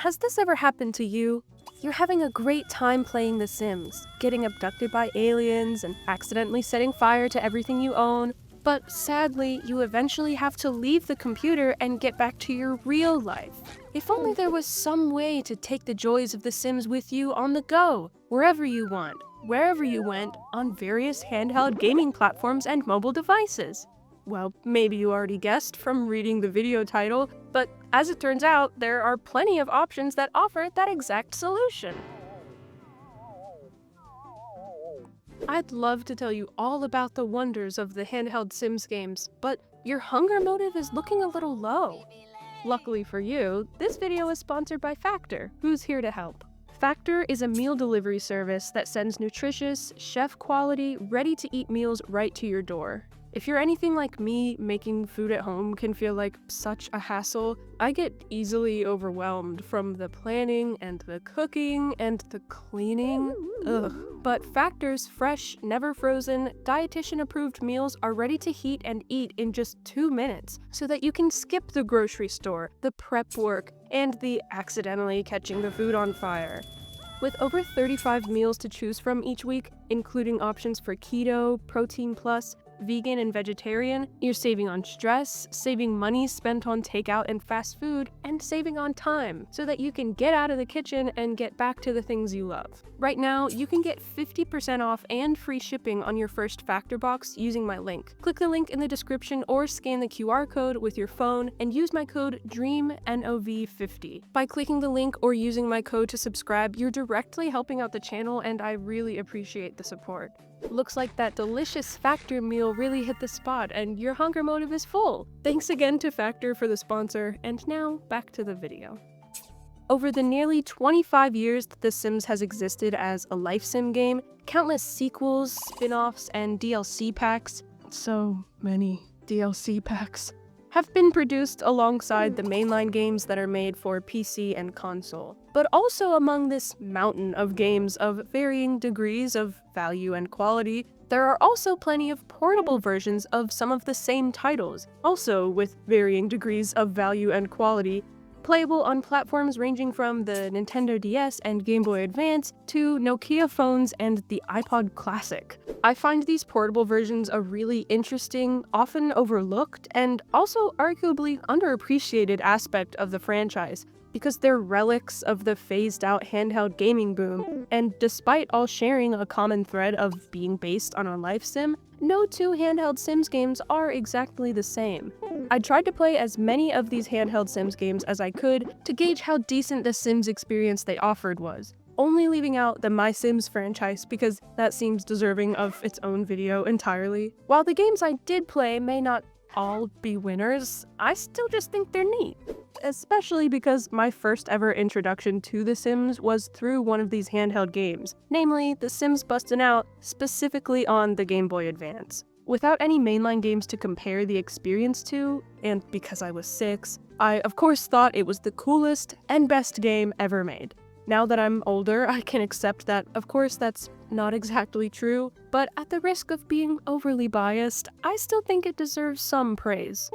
Has this ever happened to you? You're having a great time playing The Sims, getting abducted by aliens and accidentally setting fire to everything you own, but sadly, you eventually have to leave the computer and get back to your real life. If only there was some way to take the joys of The Sims with you on the go, wherever you want, wherever you went, on various handheld gaming platforms and mobile devices. Well, maybe you already guessed from reading the video title, but as it turns out, there are plenty of options that offer that exact solution. I'd love to tell you all about the wonders of the handheld Sims games, but your hunger motive is looking a little low. Luckily for you, this video is sponsored by Factor, who's here to help. Factor is a meal delivery service that sends nutritious, chef-quality, ready-to-eat meals right to your door. If you're anything like me, making food at home can feel like such a hassle. I get easily overwhelmed from the planning and the cooking and the cleaning. Ugh. But Factor's fresh, never frozen, dietitian-approved meals are ready to heat and eat in just 2 minutes, so that you can skip the grocery store, the prep work, and the accidentally catching the food on fire. With over 35 meals to choose from each week, including options for keto, protein plus, vegan and vegetarian, you're saving on stress, saving money spent on takeout and fast food, and saving on time, so that you can get out of the kitchen and get back to the things you love. Right now, you can get 50% off and free shipping on your first Factor box using my link. Click the link in the description or scan the QR code with your phone and use my code DREAMNOV50. By clicking the link or using my code to subscribe, you're directly helping out the channel, and I really appreciate the support. Looks like that delicious Factor meal really hit the spot and your hunger motive is full. Thanks again to Factor for the sponsor, and now back to the video. Over the nearly 25 years that The Sims has existed as a life sim game, countless sequels, spin-offs, and DLC packs, so many DLC packs, have been produced alongside the mainline games that are made for PC and console. But also among this mountain of games of varying degrees of value and quality, there are also plenty of portable versions of some of the same titles, also with varying degrees of value and quality, playable on platforms ranging from the Nintendo DS and Game Boy Advance to Nokia phones and the iPod Classic. I find these portable versions a really interesting, often overlooked, and also arguably underappreciated aspect of the franchise, because they're relics of the phased-out handheld gaming boom, and despite all sharing a common thread of being based on a life sim, no two handheld Sims games are exactly the same. I tried to play as many of these handheld Sims games as I could to gauge how decent the Sims experience they offered was, only leaving out the My Sims franchise because that seems deserving of its own video entirely. While the games I did play may not all be winners, I still just think they're neat. Especially because my first ever introduction to The Sims was through one of these handheld games, namely The Sims Bustin Out, specifically on the Game Boy Advance. Without any mainline games to compare the experience to, and because I was 6, I of course thought it was the coolest and best game ever made. Now that I'm older, I can accept that, of course, that's not exactly true, but at the risk of being overly biased, I still think it deserves some praise.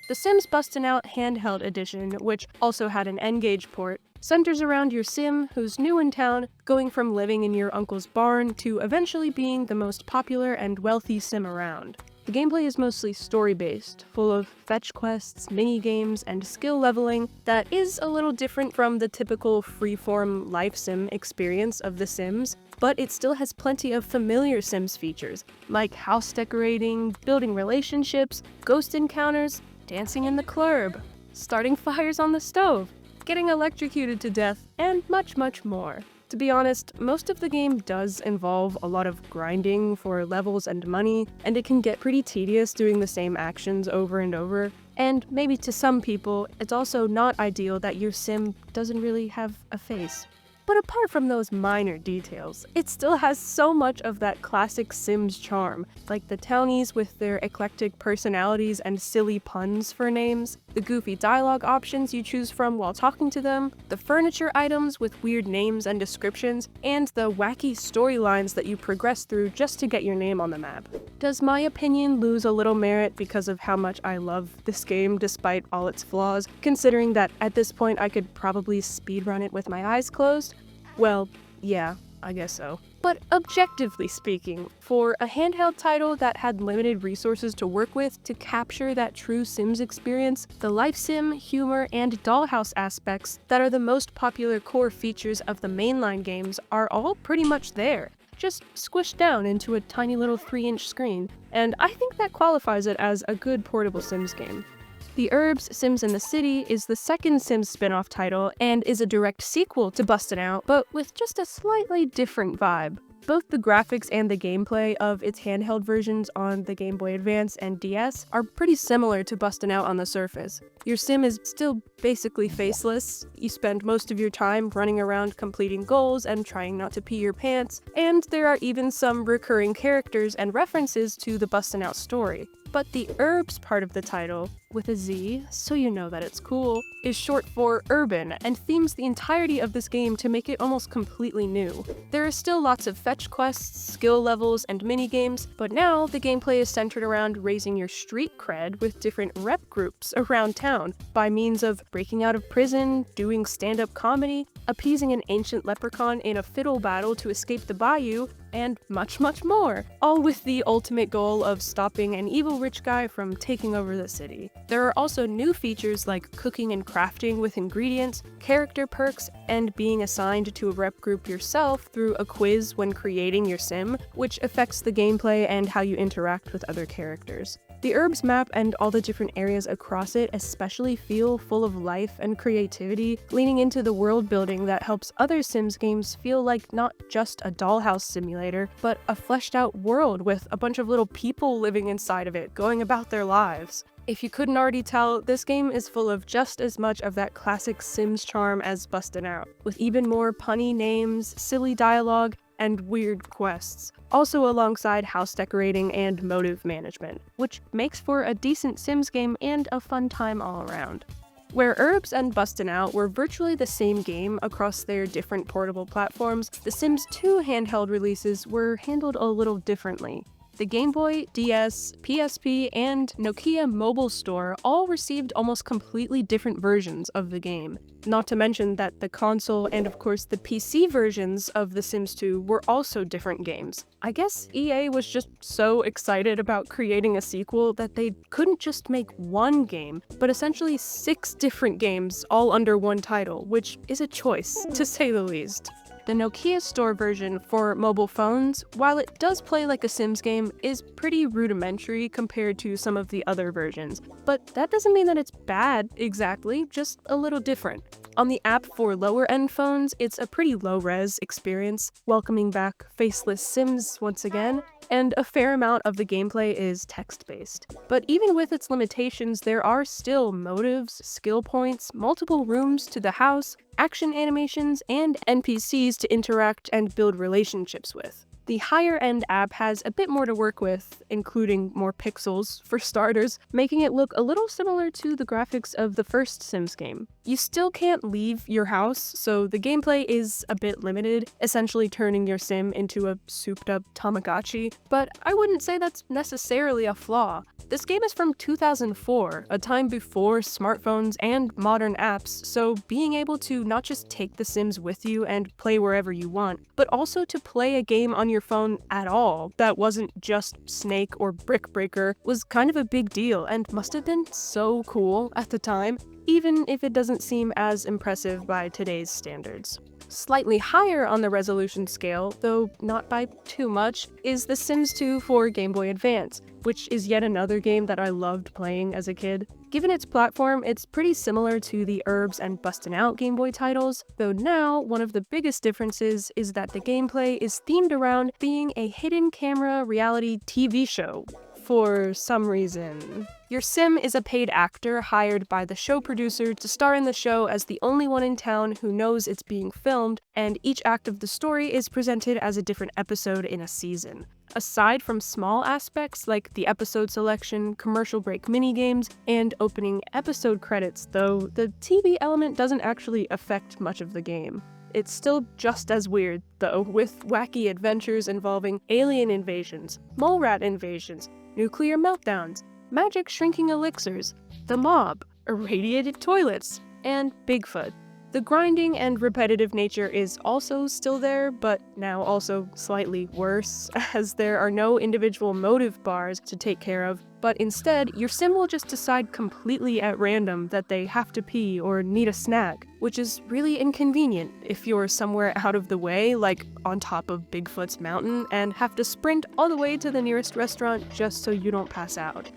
The Sims Bustin Out Handheld Edition, which also had an N-Gage port, centers around your sim who's new in town, going from living in your uncle's barn to eventually being the most popular and wealthy sim around. The gameplay is mostly story-based, full of fetch quests, mini-games, and skill leveling that is a little different from the typical freeform life sim experience of The Sims, but it still has plenty of familiar Sims features, like house decorating, building relationships, ghost encounters, dancing in the club, starting fires on the stove, getting electrocuted to death, and much, much more. To be honest, most of the game does involve a lot of grinding for levels and money, and it can get pretty tedious doing the same actions over and over. And maybe to some people, it's also not ideal that your sim doesn't really have a face. But apart from those minor details, it still has so much of that classic Sims charm, like the townies with their eclectic personalities and silly puns for names, the goofy dialogue options you choose from while talking to them, the furniture items with weird names and descriptions, and the wacky storylines that you progress through just to get your name on the map. Does my opinion lose a little merit because of how much I love this game despite all its flaws, considering that at this point I could probably speedrun it with my eyes closed? Well, yeah, I guess so. But objectively speaking, for a handheld title that had limited resources to work with to capture that true Sims experience, the life sim, humor, and dollhouse aspects that are the most popular core features of the mainline games are all pretty much there, just squished down into a tiny little 3-inch screen, and I think that qualifies it as a good portable Sims game. The Urbz Sims in the City is the second Sims spin-off title and is a direct sequel to Bustin' Out, but with just a slightly different vibe. Both the graphics and the gameplay of its handheld versions on the Game Boy Advance and DS are pretty similar to Bustin' Out on the surface. Your sim is still basically faceless, you spend most of your time running around completing goals and trying not to pee your pants, and there are even some recurring characters and references to the Bustin' Out story. But the Urbz part of the title, with a Z, so you know that it's cool, is short for urban and themes the entirety of this game to make it almost completely new. There are still lots of fetch quests, skill levels, and minigames, but now the gameplay is centered around raising your street cred with different rep groups around town by means of breaking out of prison, doing stand-up comedy, appeasing an ancient leprechaun in a fiddle battle to escape the bayou, and much, much more, all with the ultimate goal of stopping an evil rich guy from taking over the city. There are also new features like cooking and crafting with ingredients, character perks, and being assigned to a rep group yourself through a quiz when creating your sim, which affects the gameplay and how you interact with other characters. The Urbz map and all the different areas across it especially feel full of life and creativity, leaning into the world building that helps other Sims games feel like not just a dollhouse simulator, but a fleshed out world with a bunch of little people living inside of it, going about their lives. If you couldn't already tell, this game is full of just as much of that classic Sims charm as Bustin' Out, with even more punny names, silly dialogue, and weird quests, also alongside house decorating and motive management, which makes for a decent Sims game and a fun time all around. Where Urbz and Bustin' Out were virtually the same game across their different portable platforms, the Sims 2 handheld releases were handled a little differently. The Game Boy, DS, PSP, and Nokia mobile store all received almost completely different versions of the game. Not to mention that the console and of course the PC versions of The Sims 2 were also different games. I guess EA was just so excited about creating a sequel that they couldn't just make one game, but essentially 6 different games all under one title, which is a choice, to say the least. The Nokia store version for mobile phones, while it does play like a Sims game, is pretty rudimentary compared to some of the other versions. But that doesn't mean that it's bad exactly, just a little different. On the app for lower-end phones, it's a pretty low-res experience, welcoming back faceless Sims once again, and a fair amount of the gameplay is text-based. But even with its limitations, there are still motives, skill points, multiple rooms to the house, action animations, and NPCs to interact and build relationships with. The higher-end app has a bit more to work with, including more pixels, for starters, making it look a little similar to the graphics of the first Sims game. You still can't leave your house, so the gameplay is a bit limited, essentially turning your sim into a souped-up Tamagotchi, but I wouldn't say that's necessarily a flaw. This game is from 2004, a time before smartphones and modern apps, so being able to not just take The Sims with you and play wherever you want, but also to play a game on your phone at all that wasn't just Snake or Brick Breaker was kind of a big deal and must have been so cool at the time, even if it doesn't seem as impressive by today's standards. Slightly higher on the resolution scale, though not by too much, is The Sims 2 for Game Boy Advance, which is yet another game that I loved playing as a kid. Given its platform, it's pretty similar to the Urbz and Bustin' Out Game Boy titles, though now one of the biggest differences is that the gameplay is themed around being a hidden camera reality TV show. for some reason. Your sim is a paid actor hired by the show producer to star in the show as the only one in town who knows it's being filmed, and each act of the story is presented as a different episode in a season. Aside from small aspects like the episode selection, commercial break minigames, and opening episode credits, though, the TV element doesn't actually affect much of the game. It's still just as weird, though, with wacky adventures involving alien invasions, mole rat invasions, nuclear meltdowns, magic shrinking elixirs, the mob, irradiated toilets, and Bigfoot. The grinding and repetitive nature is also still there, but now also slightly worse, as there are no individual motive bars to take care of, but instead, your sim will just decide completely at random that they have to pee or need a snack, which is really inconvenient if you're somewhere out of the way, like on top of Bigfoot's mountain, and have to sprint all the way to the nearest restaurant just so you don't pass out.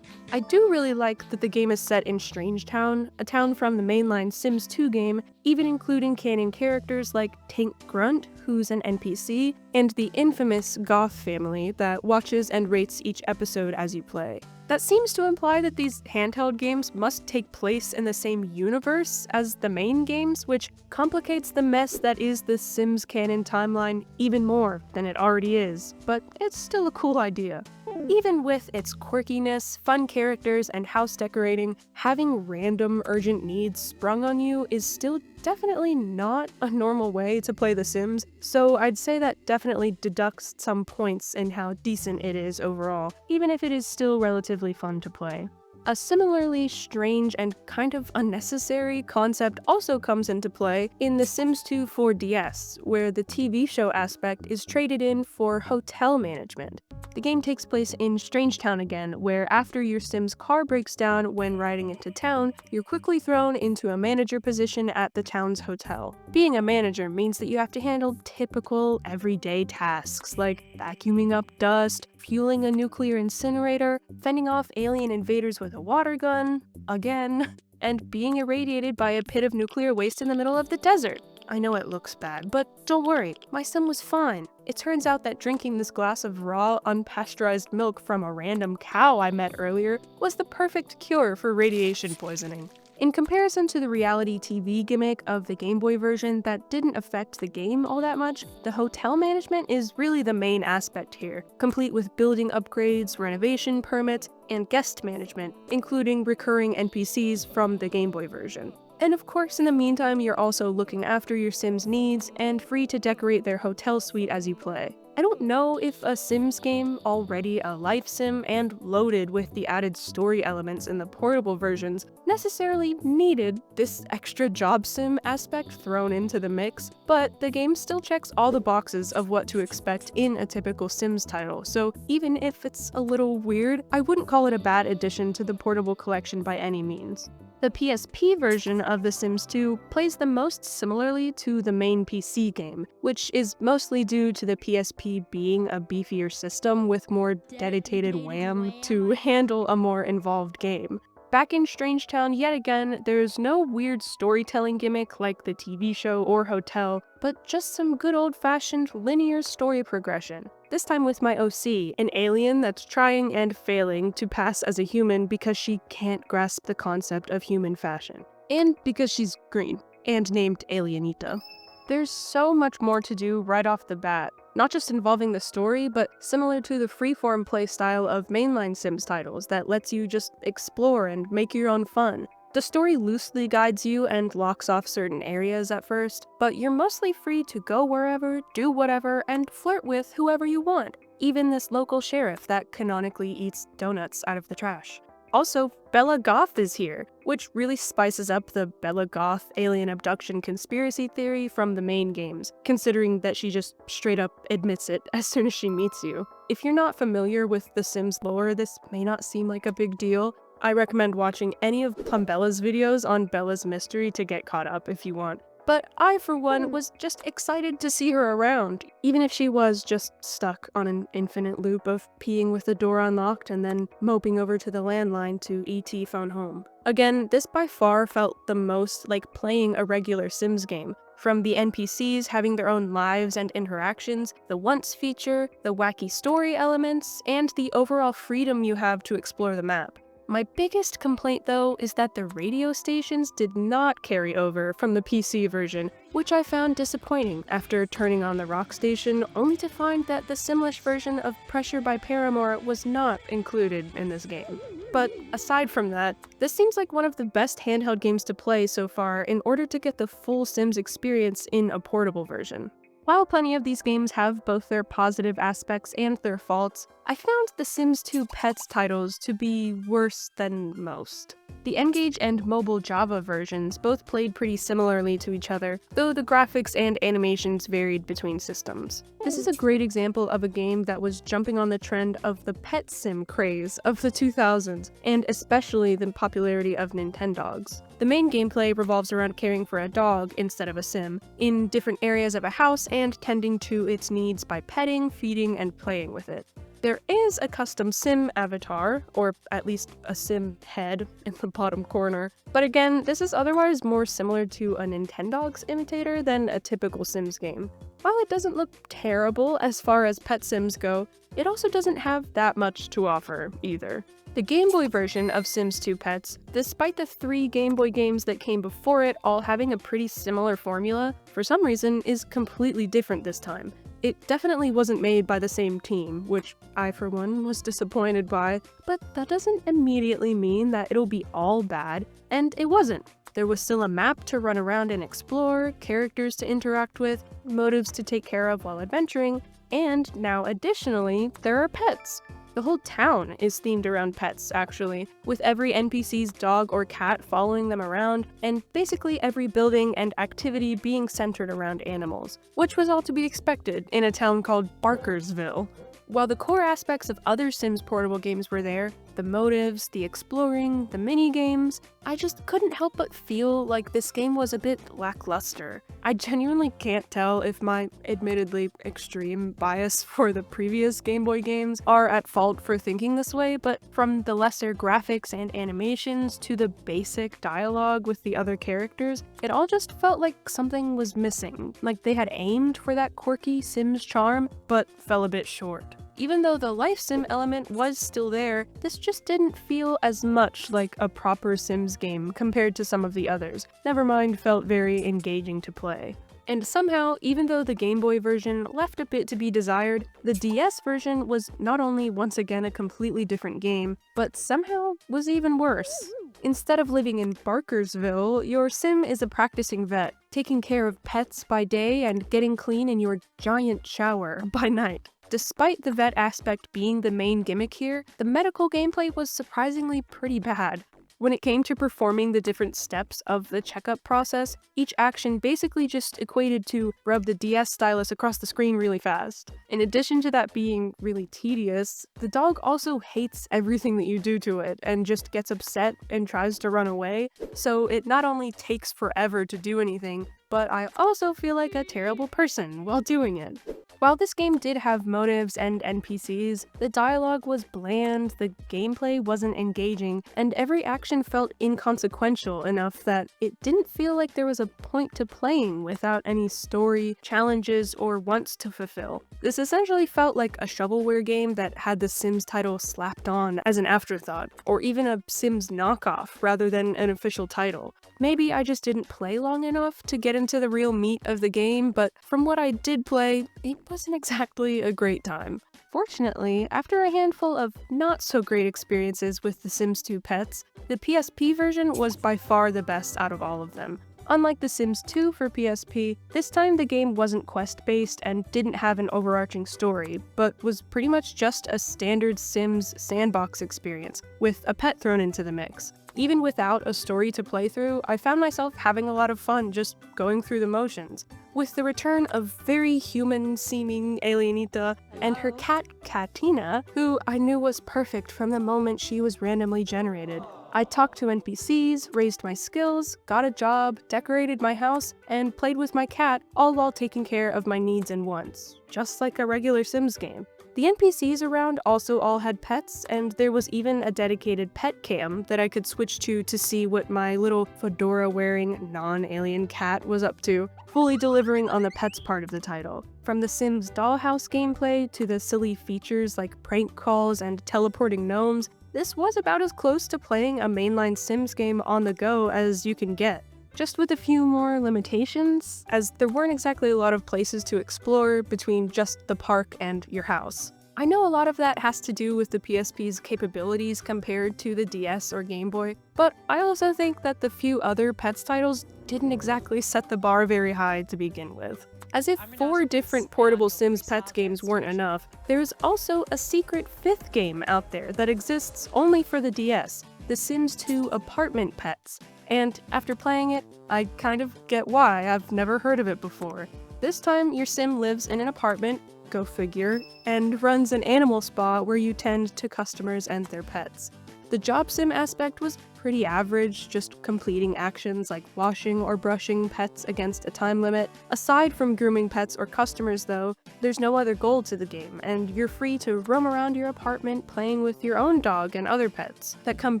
I do really like that the game is set in Strangetown, a town from the mainline Sims 2 game, even including canon characters like Tank Grunt, who's an NPC, and the infamous Goth family that watches and rates each episode as you play. That seems to imply that these handheld games must take place in the same universe as the main games, which complicates the mess that is the Sims canon timeline even more than it already is, but it's still a cool idea. Even with its quirkiness, fun characters, and house decorating, having random urgent needs sprung on you is still definitely not a normal way to play The Sims, so I'd say that definitely deducts some points in how decent it is overall, even if it is still relatively fun to play. A similarly strange and kind of unnecessary concept also comes into play in The Sims 2 4DS, where the TV show aspect is traded in for hotel management. The game takes place in Strangetown again, where after your Sim's car breaks down when riding into town, you're quickly thrown into a manager position at the town's hotel. Being a manager means that you have to handle typical, everyday tasks like vacuuming up dust, fueling a nuclear incinerator, fending off alien invaders with a water gun, again, and being irradiated by a pit of nuclear waste in the middle of the desert. I know it looks bad, but don't worry, my sim was fine. It turns out that drinking this glass of raw, unpasteurized milk from a random cow I met earlier was the perfect cure for radiation poisoning. In comparison to the reality TV gimmick of the Game Boy version that didn't affect the game all that much, the hotel management is really the main aspect here, complete with building upgrades, renovation permits, and guest management, including recurring NPCs from the Game Boy version. And of course, in the meantime, you're also looking after your Sim's needs and free to decorate their hotel suite as you play. I don't know if a Sims game, already a life sim and loaded with the added story elements in the portable versions, necessarily needed this extra job sim aspect thrown into the mix, but the game still checks all the boxes of what to expect in a typical Sims title, so even if it's a little weird, I wouldn't call it a bad addition to the portable collection by any means. The PSP version of The Sims 2 plays the most similarly to the main PC game, which is mostly due to the PSP being a beefier system with more dedicated RAM to handle a more involved game. Back in Strangetown yet again, there's no weird storytelling gimmick like the TV show or hotel, but just some good old-fashioned linear story progression. This time with my OC, an alien that's trying and failing to pass as a human because she can't grasp the concept of human fashion. And because she's green, and named Alienita. There's so much more to do right off the bat, not just involving the story, but similar to the freeform playstyle of mainline Sims titles that lets you just explore and make your own fun. The story loosely guides you and locks off certain areas at first, but you're mostly free to go wherever, do whatever, and flirt with whoever you want, even this local sheriff that canonically eats donuts out of the trash. Also, Bella Goth is here, which really spices up the Bella Goth alien abduction conspiracy theory from the main games, considering that she just straight up admits it as soon as she meets you. If you're not familiar with the Sims lore, this may not seem like a big deal. I recommend watching any of Plumbella's videos on Bella's mystery to get caught up if you want. but I, for one, was just excited to see her around, even if she was just stuck on an infinite loop of peeing with the door unlocked and then moping over to the landline to ET phone home. Again, this by far felt the most like playing a regular Sims game. From the NPCs having their own lives and interactions, the once feature, the wacky story elements, and the overall freedom you have to explore the map. My biggest complaint, though, is that the radio stations did not carry over from the PC version, which I found disappointing after turning on the rock station, only to find that the Simlish version of Pressure by Paramore was not included in this game. But aside from that, this seems like one of the best handheld games to play so far in order to get the full Sims experience in a portable version. While plenty of these games have both their positive aspects and their faults, I found the Sims 2 Pets titles to be worse than most. The N-Gage and mobile Java versions both played pretty similarly to each other, though the graphics and animations varied between systems. This is a great example of a game that was jumping on the trend of the pet sim craze of the 2000s, and especially the popularity of Nintendogs. The main gameplay revolves around caring for a dog instead of a sim, in different areas of a house and tending to its needs by petting, feeding, and playing with it. There is a custom sim avatar, or at least a sim head in the bottom corner, but again, this is otherwise more similar to a Nintendogs imitator than a typical Sims game. While it doesn't look terrible as far as pet sims go, it also doesn't have that much to offer either. The Game Boy version of Sims 2 Pets, despite the 3 Game Boy games that came before it all having a pretty similar formula, for some reason is completely different this time. It definitely wasn't made by the same team, which I for one was disappointed by, but that doesn't immediately mean that it'll be all bad, and it wasn't. There was still a map to run around and explore, characters to interact with, motives to take care of while adventuring, and now additionally, there are pets. The whole town is themed around pets, actually, with every NPC's dog or cat following them around, and basically every building and activity being centered around animals, which was all to be expected in a town called Barkersville. While the core aspects of other Sims portable games were there, the motives, the exploring, the mini-games, I just couldn't help but feel like this game was a bit lackluster. I genuinely can't tell if my admittedly extreme bias for the previous Game Boy games are at fault for thinking this way, but from the lesser graphics and animations to the basic dialogue with the other characters, it all just felt like something was missing, like they had aimed for that quirky Sims charm, but fell a bit short. Even though the life sim element was still there, this just didn't feel as much like a proper Sims game compared to some of the others. Never mind, felt very engaging to play. And somehow, even though the Game Boy version left a bit to be desired, the DS version was not only once again a completely different game, but somehow was even worse. Instead of living in Barkersville, your sim is a practicing vet, taking care of pets by day and getting clean in your giant shower by night. Despite the vet aspect being the main gimmick here, the medical gameplay was surprisingly pretty bad. When it came to performing the different steps of the checkup process, each action basically just equated to rub the DS stylus across the screen really fast. In addition to that being really tedious, the dog also hates everything that you do to it and just gets upset and tries to run away, so it not only takes forever to do anything, but I also feel like a terrible person while doing it. While this game did have motives and NPCs, the dialogue was bland, the gameplay wasn't engaging, and every action felt inconsequential enough that it didn't feel like there was a point to playing without any story, challenges, or wants to fulfill. This essentially felt like a shovelware game that had the Sims title slapped on as an afterthought, or even a Sims knockoff rather than an official title. Maybe I just didn't play long enough to get into the real meat of the game, but from what I did play, it wasn't exactly a great time. Fortunately, after a handful of not-so-great experiences with The Sims 2 Pets, the PSP version was by far the best out of all of them. Unlike The Sims 2 for PSP, this time the game wasn't quest-based and didn't have an overarching story, but was pretty much just a standard Sims sandbox experience, with a pet thrown into the mix. Even without a story to play through, I found myself having a lot of fun just going through the motions. With the return of very human-seeming Alienita and her cat, Katina, who I knew was perfect from the moment she was randomly generated. I talked to NPCs, raised my skills, got a job, decorated my house, and played with my cat, all while taking care of my needs and wants, just like a regular Sims game. The NPCs around also all had pets, and there was even a dedicated pet cam that I could switch to see what my little fedora-wearing, non-alien cat was up to, fully delivering on the pets part of the title. From the Sims dollhouse gameplay to the silly features like prank calls and teleporting gnomes, this was about as close to playing a mainline Sims game on the go as you can get. Just with a few more limitations, as there weren't exactly a lot of places to explore between just the park and your house. I know a lot of that has to do with the PSP's capabilities compared to the DS or Game Boy, but I also think that the few other Pets titles didn't exactly set the bar very high to begin with. As if 4 different portable Sims Pets games weren't enough, there's also a secret 5th game out there that exists only for the DS, The Sims 2 Apartment Pets. And after playing it, I kind of get why. I've never heard of it before. This time, your sim lives in an apartment, go figure, and runs an animal spa where you tend to customers and their pets. The job sim aspect was pretty average, just completing actions like washing or brushing pets against a time limit. Aside from grooming pets or customers though, there's no other goal to the game, and you're free to roam around your apartment playing with your own dog and other pets that come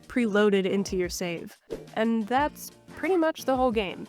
preloaded into your save. And that's pretty much the whole game.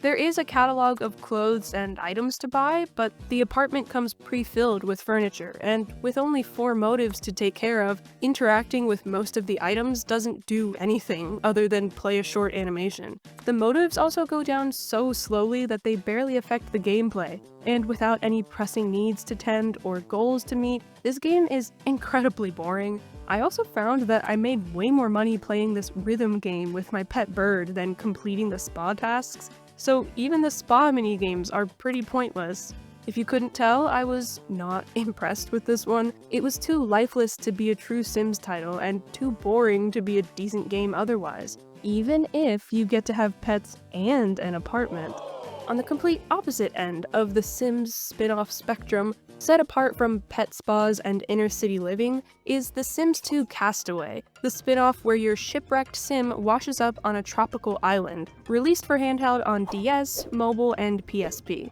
There is a catalog of clothes and items to buy, but the apartment comes pre-filled with furniture, and with only 4 motives to take care of, interacting with most of the items doesn't do anything other than play a short animation. The motives also go down so slowly that they barely affect the gameplay, and without any pressing needs to tend or goals to meet, this game is incredibly boring. I also found that I made way more money playing this rhythm game with my pet bird than completing the spa tasks, so even the spa minigames are pretty pointless. If you couldn't tell, I was not impressed with this one. It was too lifeless to be a true Sims title, and too boring to be a decent game otherwise, even if you get to have pets and an apartment. On the complete opposite end of the Sims spin-off spectrum, set apart from pet spas and inner-city living, is The Sims 2 Castaway, the spin-off where your shipwrecked sim washes up on a tropical island, released for handheld on DS, mobile, and PSP.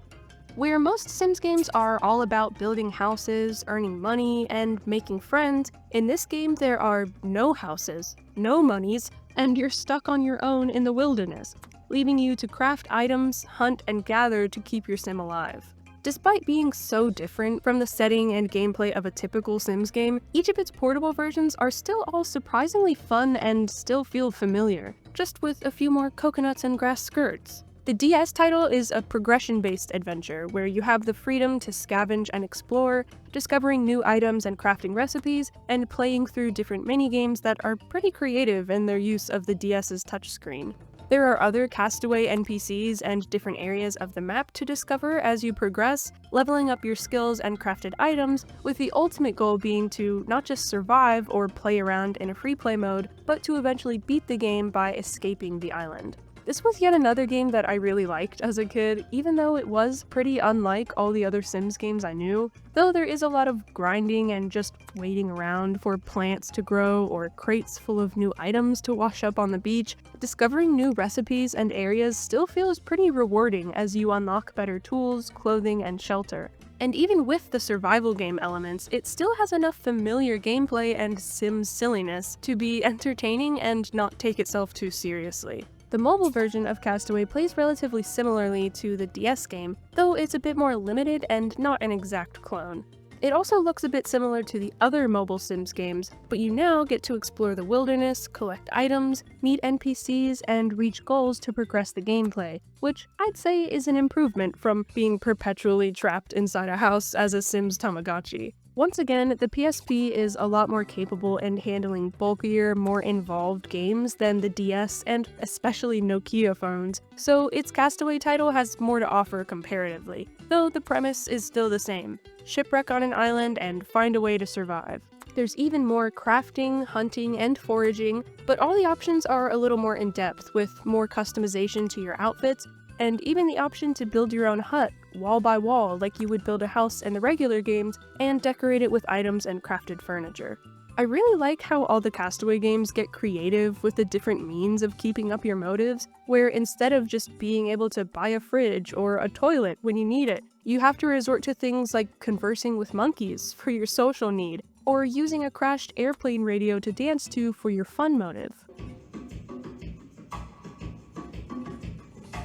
Where most Sims games are all about building houses, earning money, and making friends, in this game there are no houses, no monies, and you're stuck on your own in the wilderness, leaving you to craft items, hunt, and gather to keep your sim alive. Despite being so different from the setting and gameplay of a typical Sims game, each of its portable versions are still all surprisingly fun and still feel familiar, just with a few more coconuts and grass skirts. The DS title is a progression-based adventure where you have the freedom to scavenge and explore, discovering new items and crafting recipes, and playing through different minigames that are pretty creative in their use of the DS's touchscreen. There are other Castaway NPCs and different areas of the map to discover as you progress, leveling up your skills and crafted items, with the ultimate goal being to not just survive or play around in a free play mode, but to eventually beat the game by escaping the island. This was yet another game that I really liked as a kid, even though it was pretty unlike all the other Sims games I knew. Though there is a lot of grinding and just waiting around for plants to grow or crates full of new items to wash up on the beach, discovering new recipes and areas still feels pretty rewarding as you unlock better tools, clothing, and shelter. And even with the survival game elements, it still has enough familiar gameplay and Sims silliness to be entertaining and not take itself too seriously. The mobile version of Castaway plays relatively similarly to the DS game, though it's a bit more limited and not an exact clone. It also looks a bit similar to the other mobile Sims games, but you now get to explore the wilderness, collect items, meet NPCs, and reach goals to progress the gameplay, which I'd say is an improvement from being perpetually trapped inside a house as a Sims Tamagotchi. Once again, the PSP is a lot more capable in handling bulkier, more involved games than the DS and especially Nokia phones, so its Castaway title has more to offer comparatively, though the premise is still the same: shipwreck on an island and find a way to survive. There's even more crafting, hunting, and foraging, but all the options are a little more in-depth, with more customization to your outfits, and even the option to build your own hut, wall by wall, like you would build a house in the regular games, and decorate it with items and crafted furniture. I really like how all the Castaway games get creative with the different means of keeping up your motives, where instead of just being able to buy a fridge or a toilet when you need it, you have to resort to things like conversing with monkeys for your social need, or using a crashed airplane radio to dance to for your fun motive.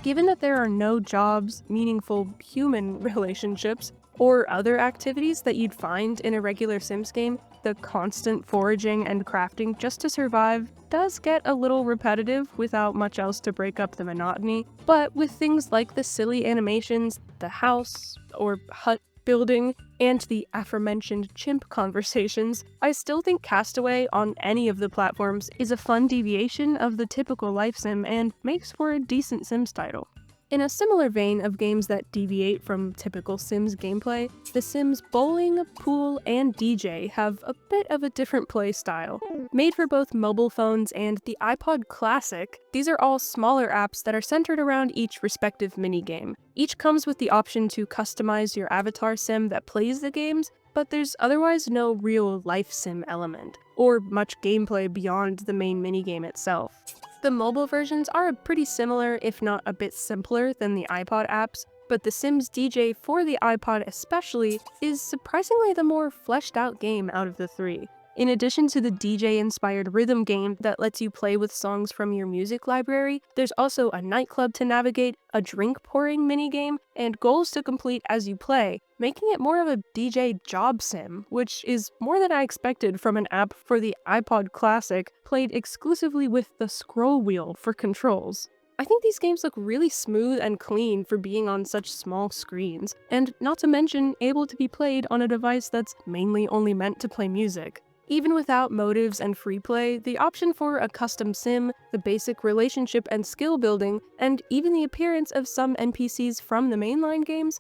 Given that there are no jobs, meaningful human relationships, or other activities that you'd find in a regular Sims game, the constant foraging and crafting just to survive does get a little repetitive without much else to break up the monotony, but with things like the silly animations, the house or hut building, and the aforementioned chimp conversations, I still think Castaway on any of the platforms is a fun deviation of the typical life sim and makes for a decent Sims title. In a similar vein of games that deviate from typical Sims gameplay, the Sims Bowling, Pool, and DJ have a bit of a different play style. Made for both mobile phones and the iPod Classic, these are all smaller apps that are centered around each respective minigame. Each comes with the option to customize your avatar sim that plays the games, but there's otherwise no real life sim element, or much gameplay beyond the main minigame itself. The mobile versions are pretty similar, if not a bit simpler than the iPod apps, but the Sims DJ for the iPod especially is surprisingly the more fleshed out game out of the three. In addition to the DJ-inspired rhythm game that lets you play with songs from your music library, there's also a nightclub to navigate, a drink-pouring minigame, and goals to complete as you play, making it more of a DJ job sim, which is more than I expected from an app for the iPod Classic played exclusively with the scroll wheel for controls. I think these games look really smooth and clean for being on such small screens, and not to mention able to be played on a device that's mainly only meant to play music. Even without motives and free play, the option for a custom sim, the basic relationship and skill building, and even the appearance of some NPCs from the mainline games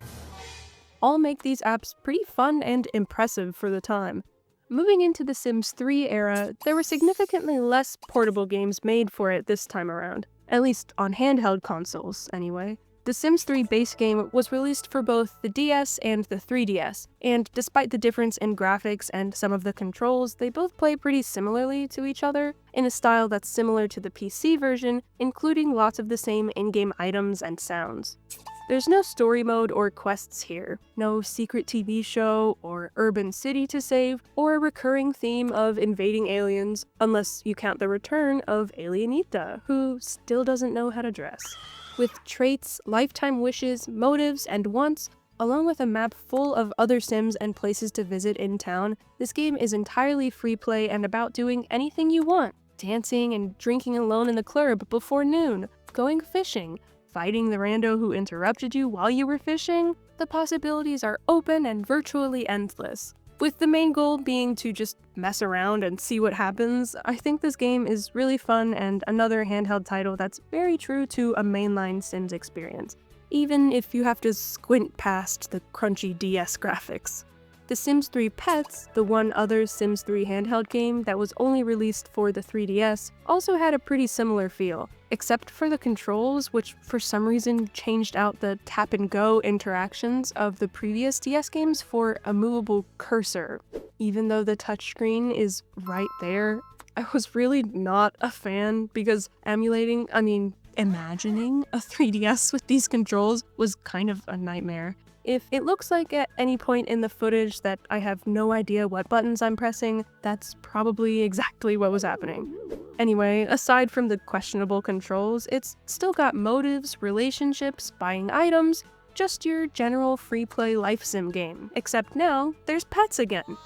all make these apps pretty fun and impressive for the time. Moving into the Sims 3 era, there were significantly less portable games made for it this time around, at least on handheld consoles, anyway. The Sims 3 base game was released for both the DS and the 3DS, and despite the difference in graphics and some of the controls, they both play pretty similarly to each other, in a style that's similar to the PC version, including lots of the same in-game items and sounds. There's no story mode or quests here, no secret TV show or urban city to save, or a recurring theme of invading aliens, unless you count the return of Alienita, who still doesn't know how to dress. With traits, lifetime wishes, motives, and wants, along with a map full of other Sims and places to visit in town, this game is entirely free play and about doing anything you want. Dancing and drinking alone in the club before noon, going fishing, fighting the rando who interrupted you while you were fishing. The possibilities are open and virtually endless. With the main goal being to just mess around and see what happens, I think this game is really fun and another handheld title that's very true to a mainline Sims experience, even if you have to squint past the crunchy DS graphics. The Sims 3 Pets, the one other Sims 3 handheld game that was only released for the 3DS, also had a pretty similar feel, except for the controls, which for some reason changed out the tap-and-go interactions of the previous DS games for a movable cursor. Even though the touchscreen is right there, I was really not a fan because imagining a 3DS with these controls was kind of a nightmare. If it looks like at any point in the footage that I have no idea what buttons I'm pressing, that's probably exactly what was happening. Anyway, aside from the questionable controls, it's still got motives, relationships, buying items, just your general free play life sim game, except now there's pets again.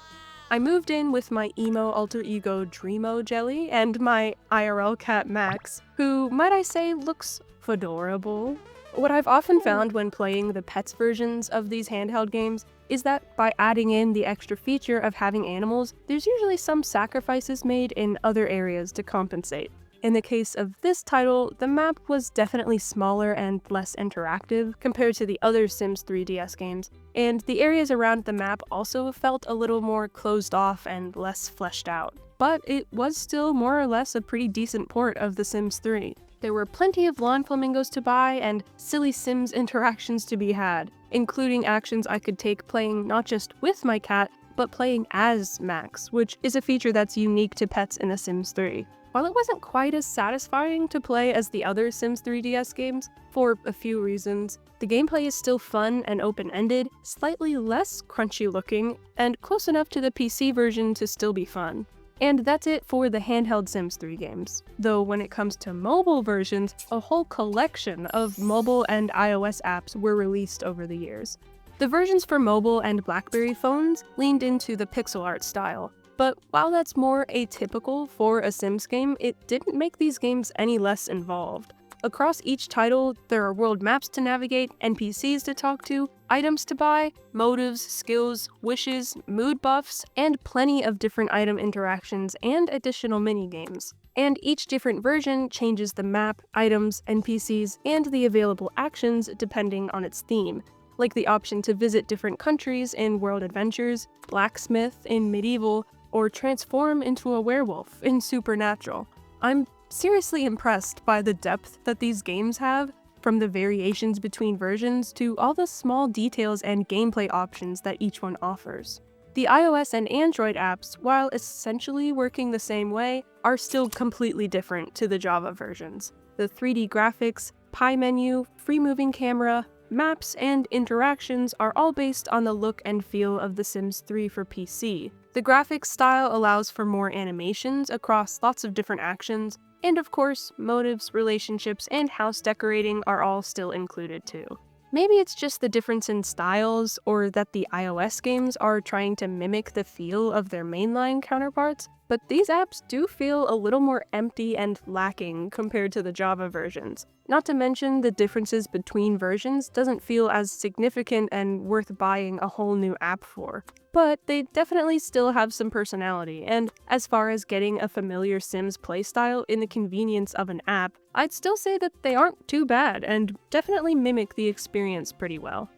I moved in with my emo alter ego Dreamo Jelly and my IRL cat Max, who, might I say, looks fadorable. What I've often found when playing the pets versions of these handheld games is that by adding in the extra feature of having animals, there's usually some sacrifices made in other areas to compensate. In the case of this title, the map was definitely smaller and less interactive compared to the other Sims 3DS games, and the areas around the map also felt a little more closed off and less fleshed out. But it was still more or less a pretty decent port of The Sims 3. There were plenty of lawn flamingos to buy and silly Sims interactions to be had, including actions I could take playing not just with my cat, but playing as Max, which is a feature that's unique to pets in The Sims 3. While it wasn't quite as satisfying to play as the other Sims 3DS games, for a few reasons, the gameplay is still fun and open-ended, slightly less crunchy looking, and close enough to the PC version to still be fun. And that's it for the handheld Sims 3 games. Though when it comes to mobile versions, a whole collection of mobile and iOS apps were released over the years. The versions for mobile and Blackberry phones leaned into the pixel art style, but while that's more atypical for a Sims game, it didn't make these games any less involved. Across each title, there are world maps to navigate, NPCs to talk to, items to buy, motives, skills, wishes, mood buffs, and plenty of different item interactions and additional minigames. And each different version changes the map, items, NPCs, and the available actions depending on its theme, like the option to visit different countries in World Adventures, blacksmith in Medieval, or transform into a werewolf in Supernatural. I'm seriously impressed by the depth that these games have, from the variations between versions to all the small details and gameplay options that each one offers. The iOS and Android apps, while essentially working the same way, are still completely different to the Java versions. The 3D graphics, pie menu, free moving camera, maps, and interactions are all based on the look and feel of The Sims 3 for PC. The graphics style allows for more animations across lots of different actions, and of course, motives, relationships, and house decorating are all still included too. Maybe it's just the difference in styles, or that the iOS games are trying to mimic the feel of their mainline counterparts, but these apps do feel a little more empty and lacking compared to the Java versions. Not to mention, the differences between versions doesn't feel as significant and worth buying a whole new app for. But they definitely still have some personality, and as far as getting a familiar Sims playstyle in the convenience of an app, I'd still say that they aren't too bad and definitely mimic the experience pretty well.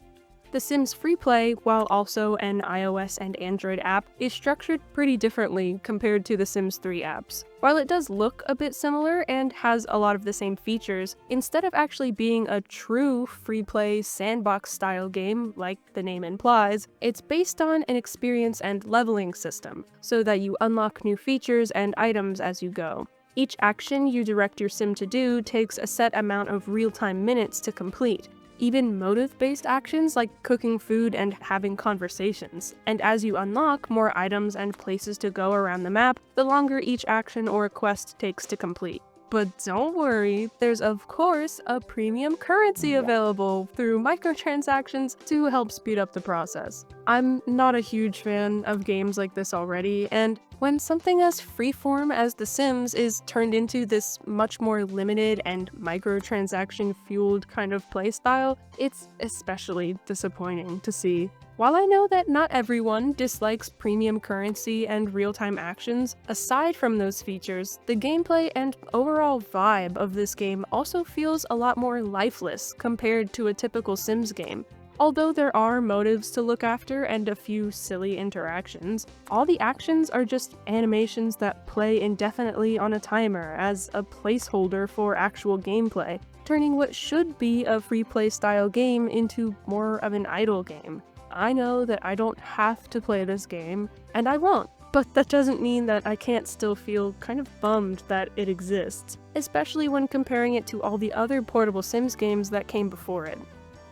The Sims Freeplay, while also an iOS and Android app, is structured pretty differently compared to the Sims 3 apps. While it does look a bit similar and has a lot of the same features, instead of actually being a true Freeplay sandbox-style game, like the name implies, it's based on an experience and leveling system, so that you unlock new features and items as you go. Each action you direct your sim to do takes a set amount of real-time minutes to complete. Even motive-based actions like cooking food and having conversations. And as you unlock more items and places to go around the map, the longer each action or quest takes to complete. But don't worry, there's of course a premium currency available through microtransactions to help speed up the process. I'm not a huge fan of games like this already, and when something as freeform as The Sims is turned into this much more limited and microtransaction-fueled kind of playstyle, it's especially disappointing to see. While I know that not everyone dislikes premium currency and real-time actions, aside from those features, the gameplay and overall vibe of this game also feels a lot more lifeless compared to a typical Sims game. Although there are motives to look after and a few silly interactions, all the actions are just animations that play indefinitely on a timer as a placeholder for actual gameplay, turning what should be a free play style game into more of an idle game. I know that I don't have to play this game, and I won't, but that doesn't mean that I can't still feel kind of bummed that it exists, especially when comparing it to all the other portable Sims games that came before it.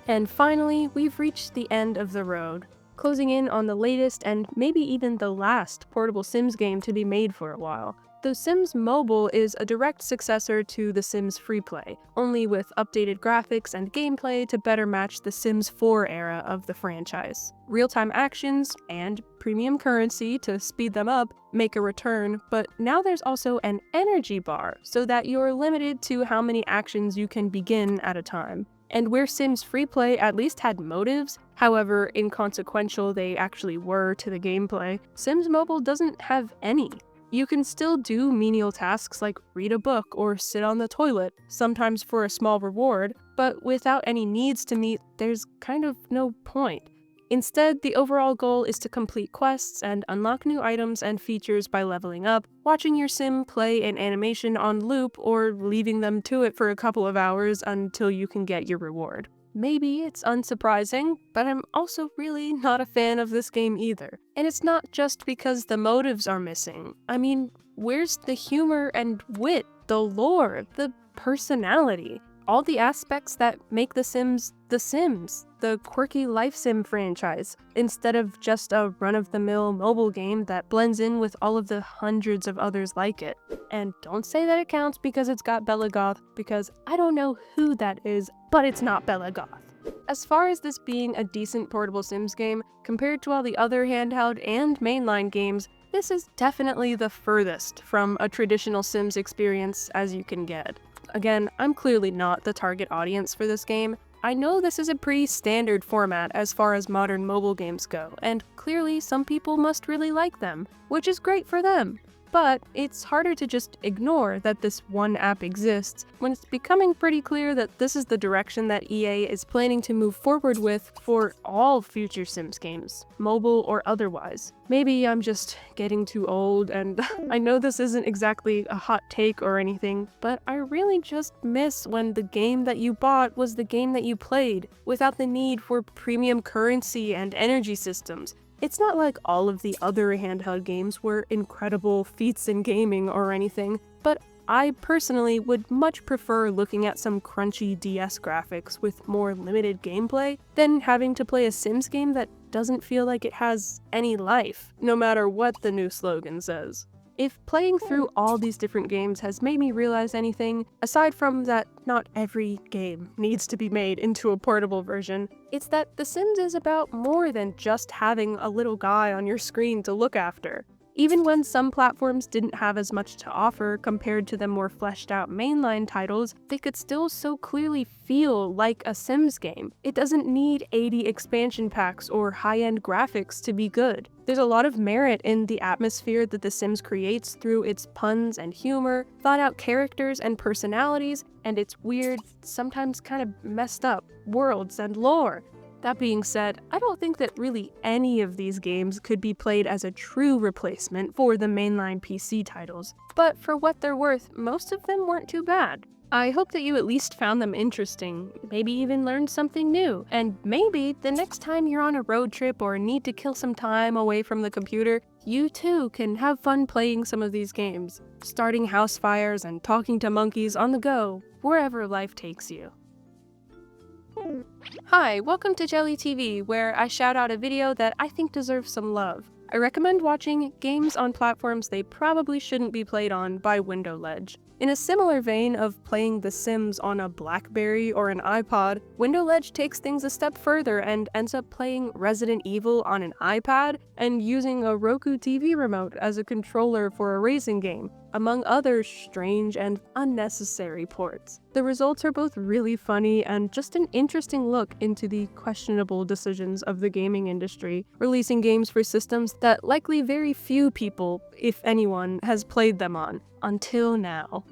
And finally, we've reached the end of the road, closing in on the latest and maybe even the last portable Sims game to be made for a while. The Sims Mobile is a direct successor to The Sims Freeplay, only with updated graphics and gameplay to better match the Sims 4 era of the franchise. Real-time actions, and premium currency to speed them up, make a return, but now there's also an energy bar, so that you're limited to how many actions you can begin at a time. And where Sims Freeplay at least had motives, however inconsequential they actually were to the gameplay, Sims Mobile doesn't have any. You can still do menial tasks like read a book or sit on the toilet, sometimes for a small reward, but without any needs to meet, there's kind of no point. Instead, the overall goal is to complete quests and unlock new items and features by leveling up, watching your sim play an animation on loop, or leaving them to it for a couple of hours until you can get your reward. Maybe it's unsurprising, but I'm also really not a fan of this game either. And it's not just because the motives are missing. I mean, where's the humor and wit, the lore, the personality? All the aspects that make The Sims, the quirky life sim franchise, instead of just a run-of-the-mill mobile game that blends in with all of the hundreds of others like it. And don't say that it counts because it's got Bella Goth, because I don't know who that is, but it's not Bella Goth. As far as this being a decent portable Sims game, compared to all the other handheld and mainline games, this is definitely the furthest from a traditional Sims experience as you can get. Again, I'm clearly not the target audience for this game. I know this is a pretty standard format as far as modern mobile games go, and clearly some people must really like them, which is great for them. But it's harder to just ignore that this one app exists when it's becoming pretty clear that this is the direction that EA is planning to move forward with for all future Sims games, mobile or otherwise. Maybe I'm just getting too old, and I know this isn't exactly a hot take or anything, but I really just miss when the game that you bought was the game that you played, without the need for premium currency and energy systems. It's not like all of the other handheld games were incredible feats in gaming or anything, but I personally would much prefer looking at some crunchy DS graphics with more limited gameplay than having to play a Sims game that doesn't feel like it has any life, no matter what the new slogan says. If playing through all these different games has made me realize anything, aside from that not every game needs to be made into a portable version, it's that The Sims is about more than just having a little guy on your screen to look after. Even when some platforms didn't have as much to offer compared to the more fleshed out mainline titles, they could still so clearly feel like a Sims game. It doesn't need 80 expansion packs or high-end graphics to be good. There's a lot of merit in the atmosphere that The Sims creates through its puns and humor, thought-out characters and personalities, and its weird, sometimes kind of messed up worlds and lore. That being said, I don't think that really any of these games could be played as a true replacement for the mainline PC titles, but for what they're worth, most of them weren't too bad. I hope that you at least found them interesting, maybe even learned something new, and maybe the next time you're on a road trip or need to kill some time away from the computer, you too can have fun playing some of these games, starting house fires and talking to monkeys on the go, wherever life takes you. Hi, welcome to JellyTV, where I shout out a video that I think deserves some love. I recommend watching games on platforms they probably shouldn't be played on by Windowledge. In a similar vein of playing The Sims on a Blackberry or an iPod, Windowledge takes things a step further and ends up playing Resident Evil on an iPad and using a Roku TV remote as a controller for a racing game, among other strange and unnecessary ports. The results are both really funny and just an interesting look into the questionable decisions of the gaming industry, releasing games for systems that likely very few people, if anyone, has played them on, until now.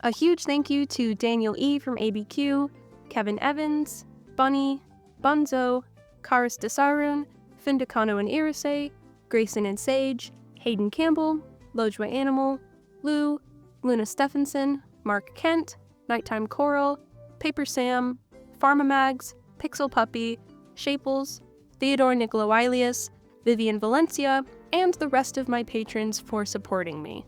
A huge thank you to Daniel E. from ABQ, Kevin Evans, Bunny, Bunzo, Karis Desarun, Findicano and Irise, Grayson and Sage, Hayden Campbell, Lojwa Animal, Lou, Luna Stephenson, Mark Kent, Nighttime Coral, Paper Sam, Pharmamags, Pixel Puppy, Shaples, Theodore Nicolailius, Vivian Valencia, and the rest of my patrons for supporting me.